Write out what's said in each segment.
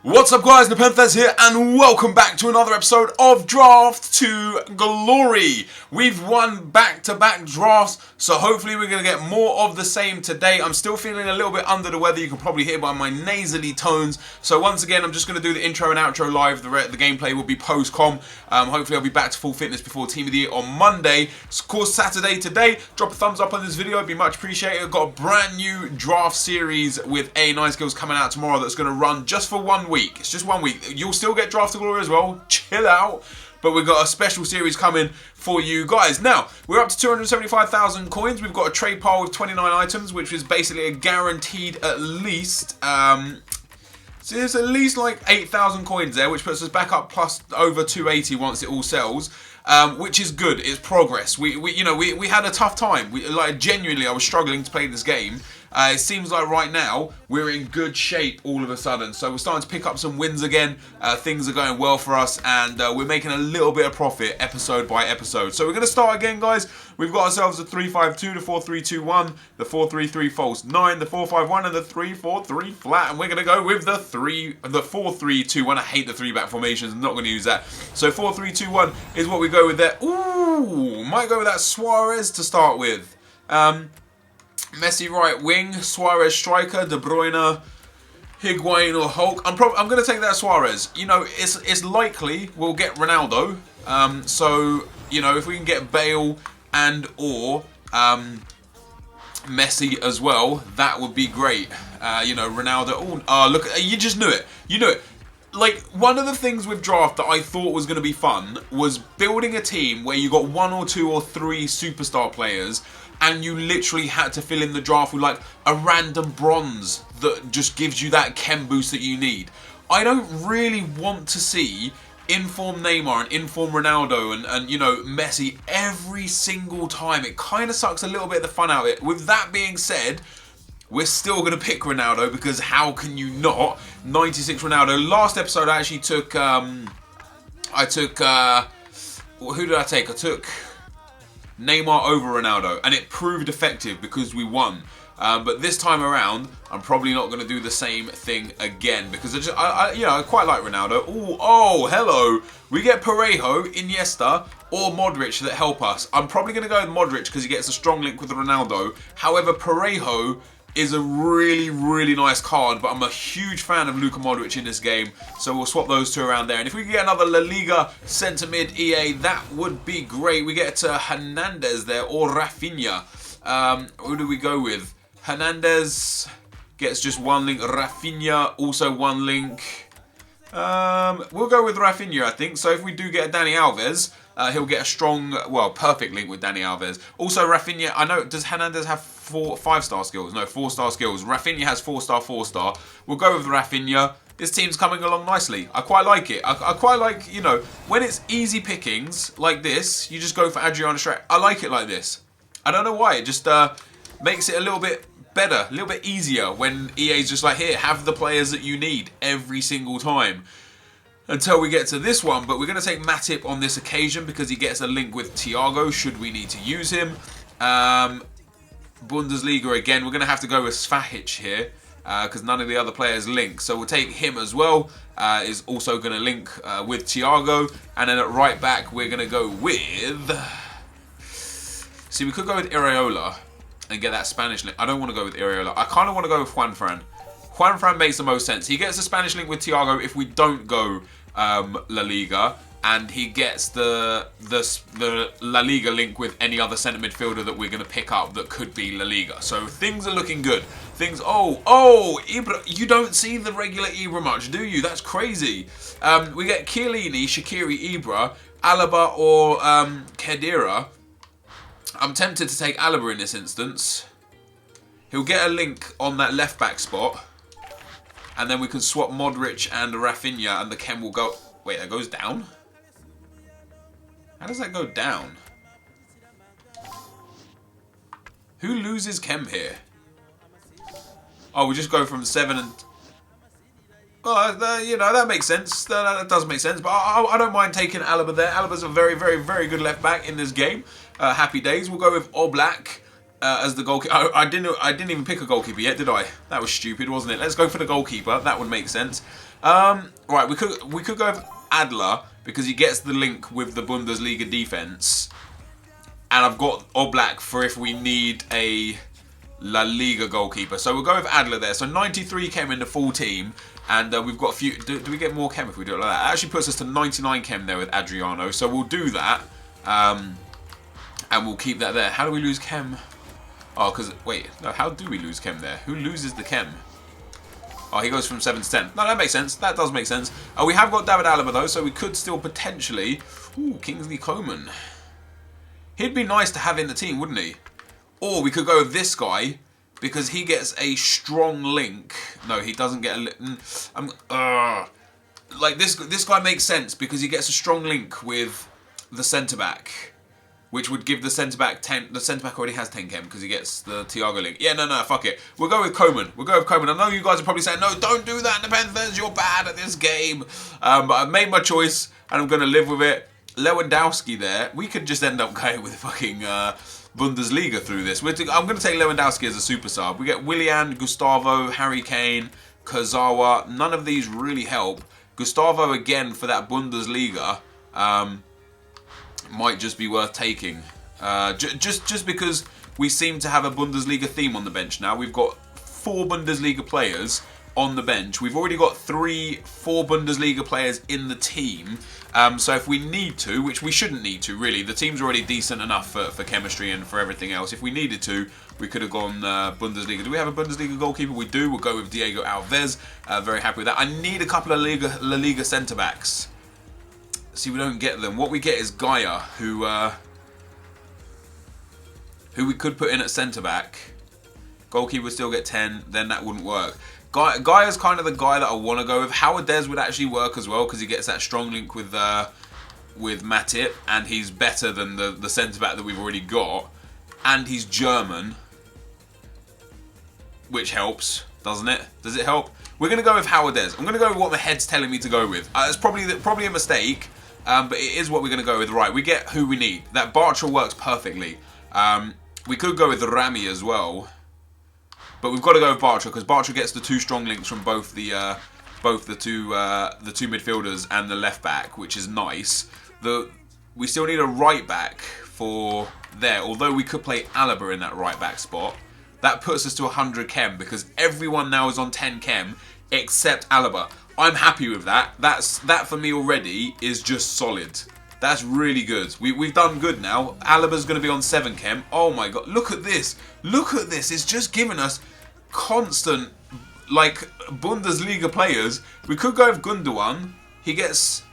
What's up guys, NepentheZ here and welcome back to another episode of Draft to Glory. We've won back-to-back drafts, so hopefully we're going to get more of the same today. I'm still feeling a little bit under the weather, you can probably hear by my nasally tones. So once again, I'm just going to do the intro and outro live. The gameplay will be post-com. Hopefully I'll be back to full fitness before Team of the Year on Monday. It's of course Saturday today. Drop a thumbs up on this video, it'd be much appreciated. I've got a brand new draft series with A9 skills coming out tomorrow that's going to run just for 1 week. It's just 1 week. You'll still get Draft to Glory as well. Chill out. But we've got a special series coming for you guys. Now, we're up to 275,000 coins. We've got a trade pile with 29 items, which is basically a guaranteed at least... so there's at least like 8,000 coins there, which puts us back up plus over 280 once it all sells. Which is good. It's progress. We had a tough time. Genuinely, I was struggling to play this game. It seems like right now we're in good shape all of a sudden. So we're starting to pick up some wins again. Things are going well for us, and we're making a little bit of profit episode by episode. So we're going to start again, guys. We've got ourselves the 3-5-2, the 4-3-2-1, the 4-3-3 false 9, the 4-5-1, and the 3-4-3 flat. And we're going to go with the 4-3-2-1. I hate the 3-back formations. I'm not going to use that. So 4-3-2-1 is what we go with there. Ooh, might go with that Suarez to start with. Messi right wing, Suarez striker, De Bruyne, Higuain or Hulk. I'm going to take that Suarez. You know, it's likely we'll get Ronaldo. So, you know, if we can get Bale and or Messi as well, that would be great. You know, Ronaldo. Oh, look, you just knew it. You knew it. Like, one of the things with draft that I thought was going to be fun was building a team where you got 1 or 2 or 3 superstar players, and you literally had to fill in the draft with like a random bronze that just gives you that chem boost that you need. I don't really want to see inform Neymar and inform Ronaldo and you know, Messi every single time. It kind of sucks a little bit of the fun out of it. With that being said, we're still going to pick Ronaldo because how can you not? 96 Ronaldo. Last episode I actually took, who did I take? I took Neymar over Ronaldo, and it proved effective because we won. But this time around, I'm probably not going to do the same thing again because I quite like Ronaldo. Ooh, oh, hello. We get Parejo, Iniesta, or Modric that help us. I'm probably going to go with Modric because he gets a strong link with Ronaldo. However, Parejo is a really, really nice card, but I'm a huge fan of Luka Modric in this game, so we'll swap those two around there. And if we can get another La Liga centre mid EA, that would be great. We get Hernandez there, or Rafinha. Who do we go with? Hernandez gets just 1 link. Rafinha, also 1 link. We'll go with Rafinha, I think. So if we do get a Dani Alves, he'll get a strong, well, perfect link with Dani Alves. Also, Rafinha, I know, does Hernandez have 5-star skills? No, 4-star skills. Rafinha has 4-star, 4-star. We'll go with Rafinha. This team's coming along nicely. I quite like it. I quite like, you know, when it's easy pickings like this, you just go for Adriano Strike. I like it like this. I don't know why. It just makes it a little bit better, a little bit easier when EA's just like, here, have the players that you need every single time. Until we get to this one, but we're going to take Matip on this occasion because he gets a link with Thiago should we need to use him. Bundesliga again, we're going to have to go with Svahic here because none of the other players link. So we'll take him as well, is also going to link with Thiago. And then at right back, we're going to go with... See, we could go with Areola and get that Spanish link. I don't want to go with Areola. I kind of want to go with Juanfran. Juanfran makes the most sense. He gets a Spanish link with Thiago if we don't go La Liga, and he gets the La Liga link with any other centre midfielder that we're going to pick up that could be La Liga. So things are looking good. Things, oh, Ibra, you don't see the regular Ibra much, do you? That's crazy. We get Chiellini, Shaqiri, Ibra, Alaba or Khedira. I'm tempted to take Alaba in this instance. He'll get a link on that left back spot. And then we can swap Modric and Rafinha and the chem will go... Wait, that goes down? How does that go down? Who loses chem here? Oh, we just go from 7 and... Well, you know, that makes sense. That does make sense. But I don't mind taking Alaba there. Alaba's a very, very, very good left back in this game. Happy days. We'll go with Oblak. as the goalkeeper. I didn't even pick a goalkeeper yet, did I? That was stupid, wasn't it? Let's go for the goalkeeper. That would make sense. Right, we could go with Adler because he gets the link with the Bundesliga defense, and I've got Oblak for if we need a La Liga goalkeeper. So we'll go with Adler there. So 93 chem in the full team, and we've got a few. Do we get more chem if we do it like that? It actually puts us to 99 chem there with Adriano. So we'll do that, and we'll keep that there. How do we lose chem? Oh, because wait, no. How do we lose chem there? Who loses the chem? Oh, he goes from 7 to 10. No, that makes sense. That does make sense. We have got David Alaba, though, so we could still potentially... Ooh, Kingsley Coman. He'd be nice to have in the team, wouldn't he? Or we could go with this guy, because he gets a strong link. No, he doesn't get a... like, this guy makes sense, because he gets a strong link with the centre-back. Which would give the centre-back 10... The centre-back already has 10 chem because he gets the Thiago link. Yeah, no, fuck it. We'll go with Coman. We'll go with Coman. I know you guys are probably saying, no, don't do that, NepentheZ. You're bad at this game. But I've made my choice, and I'm going to live with it. Lewandowski there. We could just end up going with fucking Bundesliga through this. I'm going to take Lewandowski as a super sub. We get Willian, Gustavo, Harry Kane, Kurzawa. None of these really help. Gustavo again for that Bundesliga. Might just be worth taking. Just because we seem to have a Bundesliga theme on the bench now. We've got 4 Bundesliga players on the bench. We've already got 4 Bundesliga players in the team. So if we need to, which we shouldn't need to really, the team's already decent enough for chemistry and for everything else. If we needed to, we could have gone Bundesliga. Do we have a Bundesliga goalkeeper? We do. We'll go with Diego Alves. Very happy with that. I need a couple of La Liga centre-backs. See, we don't get them. What we get is Gaia, who we could put in at centre-back. Goalkeeper would still get 10, then that wouldn't work. Gaia's kind of the guy that I want to go with. NepentheZ would actually work as well, because he gets that strong link with Matip, and he's better than the centre-back that we've already got. And he's German, which helps, doesn't it? Does it help? We're going to go with NepentheZ. I'm going to go with what my head's telling me to go with. It's probably a mistake. But it is what we're going to go with. Right, we get who we need. That Bartra works perfectly. We could go with Rami as well. But we've got to go with Bartra, because Bartra gets the 2 strong links from both the two midfielders and the left back, which is nice. We still need a right back for there, although we could play Alaba in that right back spot. That puts us to 100 chem, because everyone now is on 10 chem except Alaba. I'm happy with that. That for me already is just solid. That's really good. We've done good now. Alaba's going to be on 7 chem. Oh my god, look at this. Look at this. It's just given us constant, like, Bundesliga players. We could go with Gundogan. He gets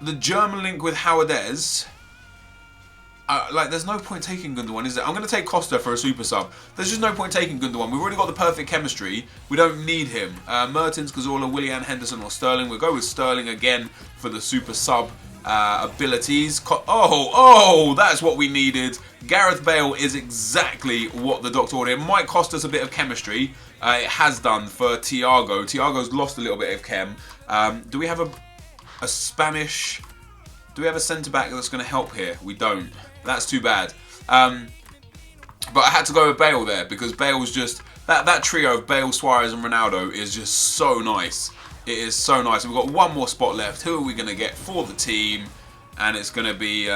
the German link with NepentheZ. Like, there's no point taking Gundogan, is there? I'm going to take Costa for a super sub. There's just no point taking Gundogan. We've already got the perfect chemistry. We don't need him. Mertens, Cazorla, Willian, Henderson or Sterling. We'll go with Sterling again for the super sub abilities. Oh, that's what we needed. Gareth Bale is exactly what the doctor ordered. It might cost us a bit of chemistry. It has done for Thiago. Thiago's lost a little bit of chem. Do we have a Spanish... Do we have a centre-back that's going to help here? We don't. That's too bad. But I had to go with Bale there, because Bale's just... That trio of Bale, Suarez and Ronaldo is just so nice. It is so nice. We've got 1 more spot left. Who are we going to get for the team? And it's going to be...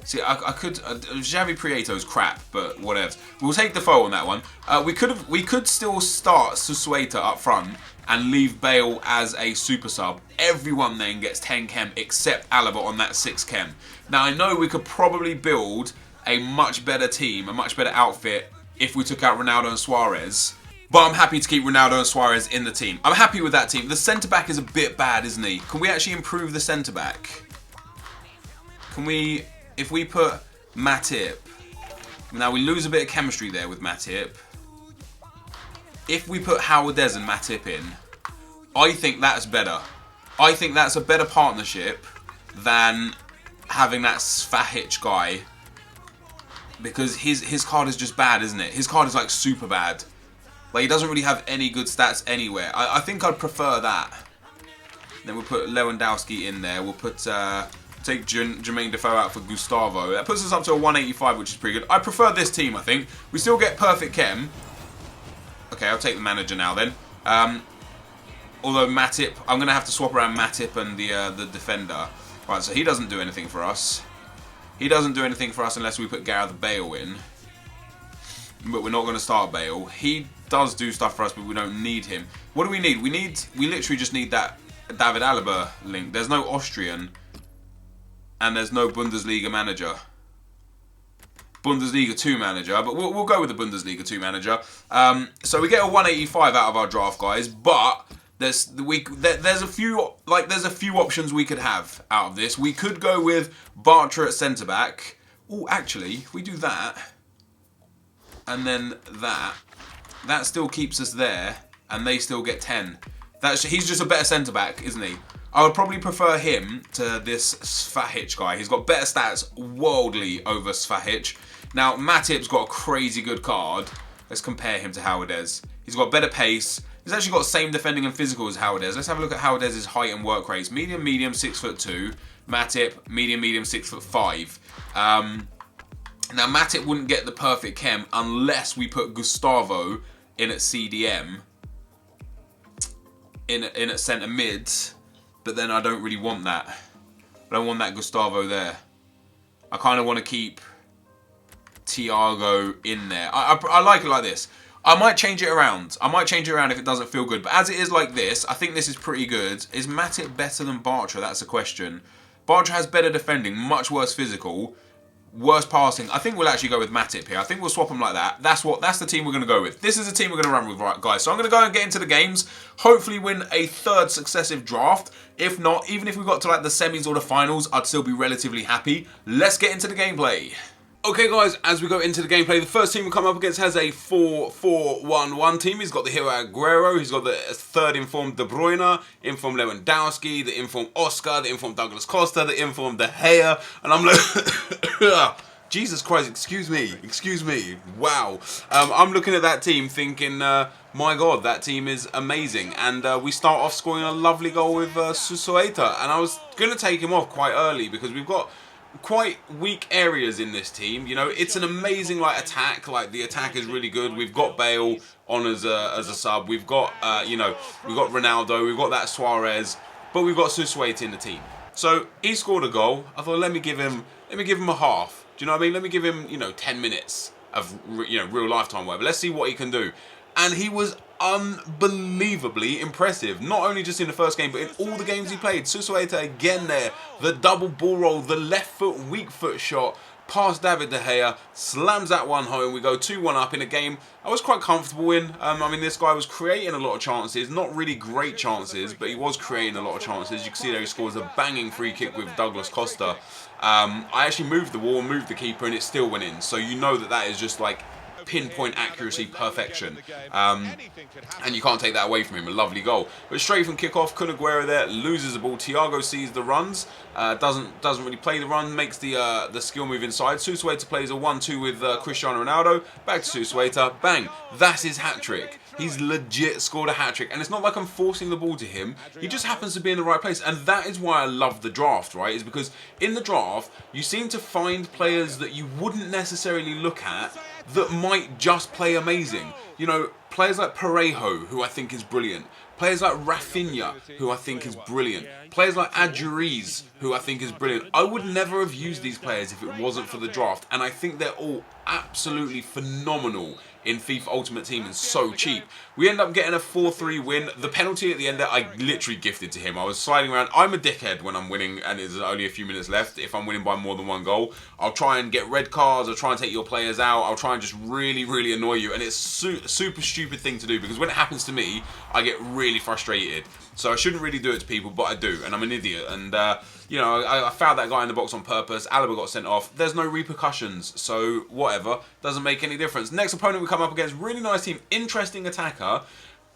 See, I could... Xavi Prieto's crap, but whatever. We'll take Defoe on that one. We could still start Susueta up front and leave Bale as a super sub. Everyone then gets 10 chem except Alaba on that 6 chem. Now, I know we could probably build a much better team, a much better outfit, if we took out Ronaldo and Suarez. But I'm happy to keep Ronaldo and Suarez in the team. I'm happy with that team. The centre-back is a bit bad, isn't he? Can we actually improve the centre-back? Can we... If we put Matip... Now, we lose a bit of chemistry there with Matip. If we put NepentheZ and Matip in, I think that's better. I think that's a better partnership than having that Svahic guy. Because his card is just bad, isn't it? His card is like super bad. Like, he doesn't really have any good stats anywhere. I think I'd prefer that. Then we'll put Lewandowski in there. We'll put take Jermaine Defoe out for Gustavo. That puts us up to a 185, which is pretty good. I prefer this team, I think. We still get perfect chem. Okay, I'll take the manager now then. Although Matip, I'm going to have to swap around Matip and the defender. Right, so he doesn't do anything for us. He doesn't do anything for us unless we put Gareth Bale in. But we're not going to start Bale. He does do stuff for us, but we don't need him. What do we need? We literally just need that David Alaba link. There's no Austrian. And there's no Bundesliga manager. Bundesliga 2 manager, but we'll go with the Bundesliga 2 manager. So we get a 185 out of our draft, guys, but there's a few options we could have out of this. We could go with Bartra at centre back. Oh, actually, if we do that and then that still keeps us there, and they still get 10. He's just a better centre back, isn't he? I would probably prefer him to this Svahic guy. He's got better stats worldly over Svahic. Now, Matip's got a crazy good card. Let's compare him to Howardez. He's got better pace. He's actually got the same defending and physical as Howardez. Let's have a look at Howardez's height and work rates. Medium, 6'2". Matip, medium, 6'5". Now, Matip wouldn't get the perfect chem unless we put Gustavo in at CDM, in at centre mid. But then I don't really want that. I don't want that Gustavo there. I kind of want to keep Thiago in there. I like it like this. I might change it around. If it doesn't feel good. But as it is like this, I think this is pretty good. Is Matip better than Bartra? That's a question. Bartra has better defending, much worse physical, worse passing. I think we'll actually go with Matip here. I think we'll swap them like that. That's the team we're going to go with. This is the team we're going to run with, right, guys. So I'm going to go and get into the games. Hopefully win a third successive draft. If not, even if we got to like the semis or the finals, I'd still be relatively happy. Let's get into the gameplay. Okay, guys, as we go into the gameplay, the first team we come up against has a 4-4-1-1 team. He's got the hero Aguero, he's got the third informed De Bruyne, informed Lewandowski, the informed Oscar, the informed Douglas Costa, the informed De Gea, and I'm like, Jesus Christ, excuse me, wow. I'm looking at that team thinking, my God, that team is amazing. And we start off scoring a lovely goal with Susueta, and I was going to take him off quite early because we've got quite weak areas in this team. You know, it's an amazing attack. Like, the attack is really good. We've got Bale on as a sub. We've got we've got Ronaldo. We've got that Suarez, but we've got Susueta in the team. So he scored a goal. I thought, let me give him a half. Do you know what I mean? Let me give him 10 minutes of real lifetime whatever. Let's see what he can do. And he was unbelievably impressive. Not only just in the first game, but in all the games he played. Susueta again there. The double ball roll, the left foot, weak foot shot, past David De Gea, slams that one home. We go 2-1 up in a game I was quite comfortable in. I mean, this guy was creating a lot of chances. Not really great chances, but he was creating a lot of chances. You can see there he scores a banging free kick with Douglas Costa. I actually moved the wall, moved the keeper, and it still went in. So you know that is just like pinpoint accuracy perfection, and you can't take that away from him. A lovely goal, but straight from kickoff, Kun Aguero there loses the ball. Thiago sees the runs, doesn't really play the run, makes the skill move inside. Susueta plays a 1-2 with Cristiano Ronaldo. Back to Susueta, bang! That's his hat trick. He's legit scored a hat-trick, and it's not like I'm forcing the ball to him. He just happens to be in the right place, and that is why I love the draft, right? Is because in the draft, you seem to find players that you wouldn't necessarily look at that might just play amazing. You know, players like Parejo, who I think is brilliant. Players like Rafinha, who I think is brilliant. Players like Enquiries, who I think is brilliant. I would never have used these players if it wasn't for the draft, and I think they're all absolutely phenomenal in FIFA Ultimate Team and so cheap. We end up getting a 4-3 win. The penalty at the end there, I literally gifted to him. I was sliding around. I'm a dickhead when I'm winning and there's only a few minutes left. If I'm winning by more than one goal, I'll try and get red cards. I'll try and take your players out. I'll try and just really, really annoy you. And it's super stupid thing to do because when it happens to me, I get really frustrated. So I shouldn't really do it to people, but I do. And I'm an idiot. And, you know, I fouled that guy in the box on purpose. Alaba got sent off. There's no repercussions. So whatever. Doesn't make any difference. Next opponent we come up against, really nice team. Interesting attacker.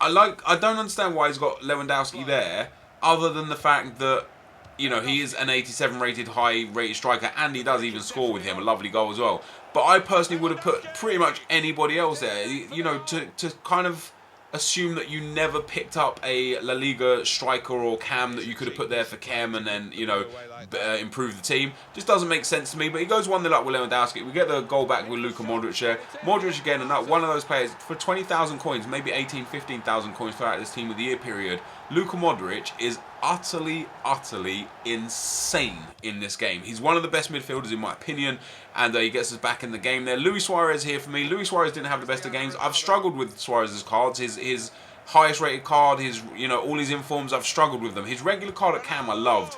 I don't understand why he's got Lewandowski there, other than the fact that, you know, he is an 87 rated, high rated striker, and he does even score with him a lovely goal as well. But I personally would have put pretty much anybody else there, you know, to kind of assume that you never picked up a La Liga striker or cam that you could have put there for chem and then, you know, improve the team. Just doesn't make sense to me. But he goes 1-0 up with Lewandowski. We get the goal back with Luka Modric there. Modric again, and one of those players for 20,000 coins, maybe 18, 15,000 coins throughout this team of the year period. Luka Modric is utterly insane in this game. He's one of the best midfielders in my opinion, and he gets us back in the game there. Luis Suarez here for me. Luis Suarez didn't have the best of games. I've struggled with Suarez's cards. His highest rated card, his, you know, all his informs, I've struggled with them. His regular card at cam I loved.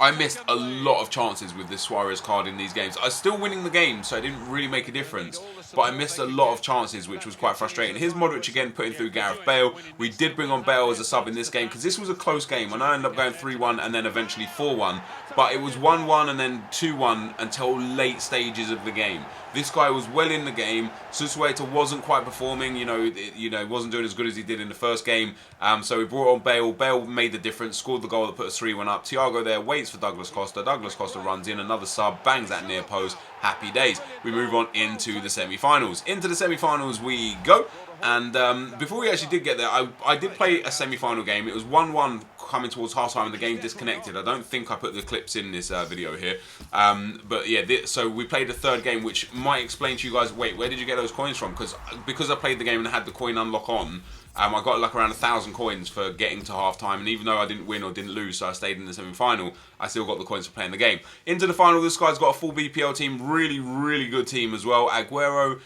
I missed a lot of chances with this Suarez card in these games. I was still winning the game, so it didn't really make a difference. But I missed a lot of chances, which was quite frustrating. Here's Modric again putting through Gareth Bale. We did bring on Bale as a sub in this game because this was a close game. And I ended up going 3-1 and then eventually 4-1. But it was 1-1 and then 2-1 until late stages of the game. This guy was well in the game. Susueta wasn't quite performing, you know, wasn't doing as good as he did in the first game. So we brought on Bale. Bale made the difference, scored the goal that put us 3-1 up. Thiago there waits for Douglas Costa. Douglas Costa runs in, another sub, bangs that near post. Happy days. We move on into the semi-finals. Into the semi-finals we go. And before we actually did get there, I did play a semi-final game. It was 1-1 coming towards half-time and the game disconnected. I don't think I put the clips in this video here. But yeah, so we played a third game, which might explain to you guys, wait, where did you get those coins from? Because I played the game and I had the coin unlock on, I got like around 1,000 coins for getting to half-time. And even though I didn't win or didn't lose, so I stayed in the semi-final, I still got the coins for playing the game. Into the final, this guy's got a full BPL team. Really good team as well. Aguero,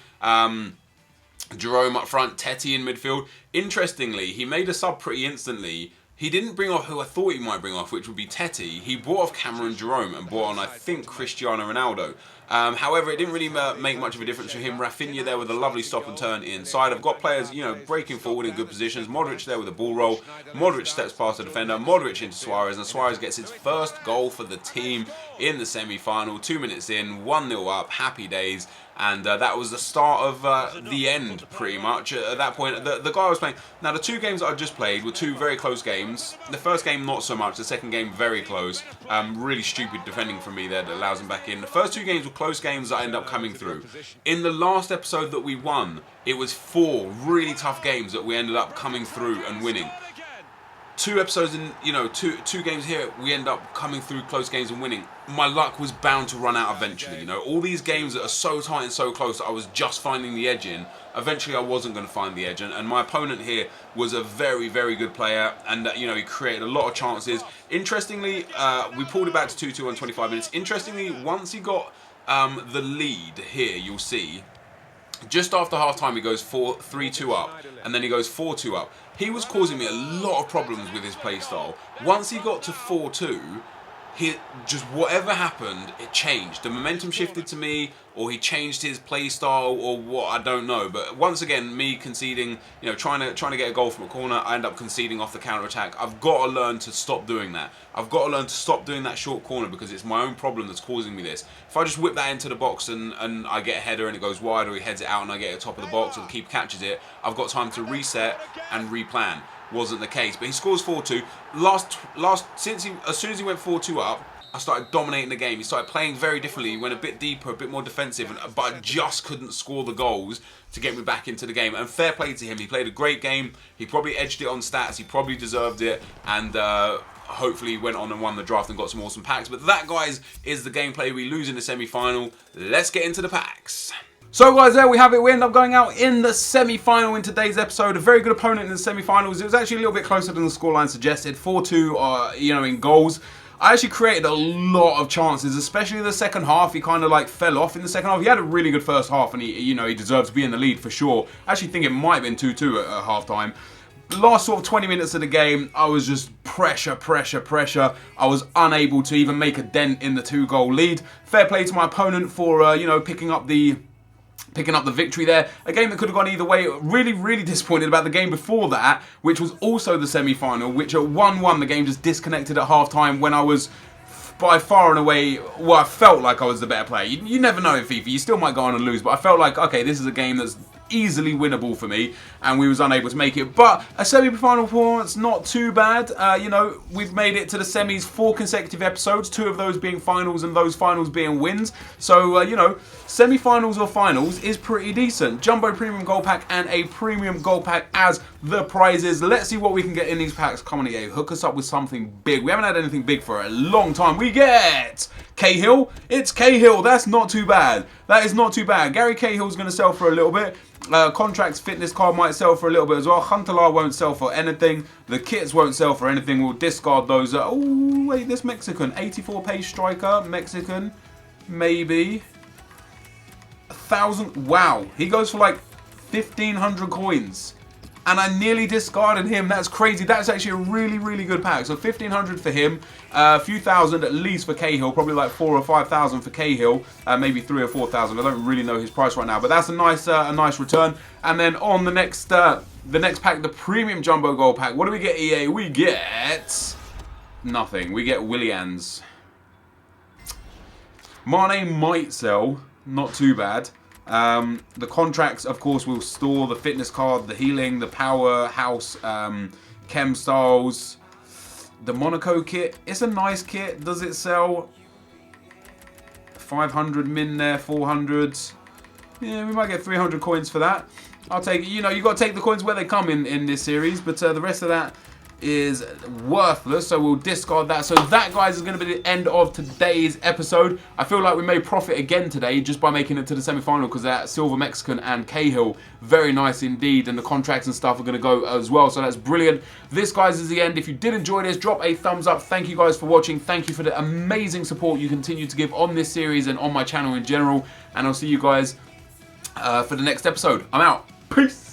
Jerome up front, Teti in midfield. Interestingly, he made a sub pretty instantly. He didn't bring off who I thought he might bring off, which would be Teti. He brought off Cameron Jerome and brought on, I think, Cristiano Ronaldo. However, it didn't really make much of a difference for him. Rafinha there with a lovely stop and turn inside. I've got players, you know, breaking forward in good positions. Modric there with a ball roll. Modric steps past the defender. Modric into Suarez, and Suarez gets his first goal for the team in the semi-final. 2 minutes in, 1-0 up, happy days. And that was the start of the end, pretty much. At that point, the guy I was playing... Now, the two games that I just played were two very close games. The first game, not so much. The second game, very close. Really stupid defending from me there that allows him back in. The first two games were close games that I ended up coming through. In the last episode that we won, it was 4 really tough games that we ended up coming through and winning. 2 episodes in, you know, two games here, we end up coming through close games and winning. My luck was bound to run out eventually, you know. All these games that are so tight and so close, I was just finding the edge in. Eventually, I wasn't going to find the edge, and my opponent here was a very good player, and, you know, he created a lot of chances. Interestingly, we pulled it back to 2-2 on 25 minutes. Interestingly, once he got the lead here, you'll see, just after half-time, he goes 3-2 up, and then he goes 4-2 up. He was causing me a lot of problems with his playstyle. Once he got to 4-2, just whatever happened, it changed. The momentum shifted to me, or he changed his play style, or what, I don't know. But once again, me conceding, you know, trying to get a goal from a corner, I end up conceding off the counter attack. I've got to learn to stop doing that. I've got to learn to stop doing that short corner because it's my own problem that's causing me this. If I just whip that into the box and I get a header and it goes wide, or he heads it out and I get it top of the box, or the keeper catches it, I've got time to reset and replan. Wasn't the case, but he scores 4-2. As soon as he went 4-2 up, I started dominating the game. He started playing very differently. He went a bit deeper, a bit more defensive, but I just couldn't score the goals to get me back into the game. And fair play to him. He played a great game. He probably edged it on stats. He probably deserved it. And hopefully he went on and won the draft and got some awesome packs. But that, guys, is the gameplay. We lose in the semi-final. Let's get into the packs. So guys, there we have it. We end up going out in the semi-final in today's episode. A very good opponent in the semi-finals. It was actually a little bit closer than the scoreline suggested. 4-2, you know, in goals. I actually created a lot of chances, especially in the second half. He kind of like fell off in the second half. He had a really good first half, and he deserved to be in the lead for sure. I actually think it might have been 2-2 at half-time. Last sort of 20 minutes of the game, I was just pressure. I was unable to even make a dent in the 2-goal lead. Fair play to my opponent for, picking up the victory there. A game that could have gone either way. Really disappointed about the game before that, which was also the semi-final, which at 1-1 the game just disconnected at half-time when I was by far and away, I felt like I was the better player. You never know in FIFA. You still might go on and lose, but I felt like, okay, this is a game that's easily winnable for me, and we was unable to make it. But a semi-final performance, not too bad. You know, we've made it to the semis 4 consecutive episodes, 2 of those being finals and those finals being wins. So, you know, semi-finals or finals is pretty decent. Jumbo Premium Gold Pack and a Premium Gold Pack as the prizes. Let's see what we can get in these packs. Come on, EA, hook us up with something big. We haven't had anything big for a long time. We get Cahill. It's Cahill. That's not too bad. That is not too bad. Gary Cahill's going to sell for a little bit. Contracts fitness card might sell for a little bit as well. Huntelaar won't sell for anything. The kits won't sell for anything. We'll discard those. Oh, wait, this Mexican. 84 pace striker. Mexican. Maybe. 1,000. Wow. He goes for like 1,500 coins. And I nearly discarded him. That's crazy. That's actually a really, really good pack. So 1,500 for him. A few thousand at least for Cahill. Probably like 4,000 or 5,000 for Cahill. Maybe 3,000 or 4,000. I don't really know his price right now. But that's a nice return. And then on the next pack, the Premium Jumbo Gold Pack. What do we get, EA? We get nothing. We get Willians. Mane might sell. Not too bad. The contracts, of course, will store the fitness card, the healing, the powerhouse, chem styles, the Monaco kit. It's a nice kit. Does it sell? 500 min there, 400. Yeah, we might get 300 coins for that. I'll take it. You know, you got to take the coins where they come in this series, but the rest of that is worthless, so we'll discard that. So that, guys, is going to be the end of today's episode. I feel like we made profit again today just by making it to the semi-final, because that Silver Mexican and Cahill, very nice indeed, and the contracts and stuff are going to go as well, so that's brilliant. This, guys, is the end. If you did enjoy this, drop a thumbs up. Thank you guys for watching. Thank you for the amazing support you continue to give on this series and on my channel in general, and I'll see you guys for the next episode. I'm out. Peace.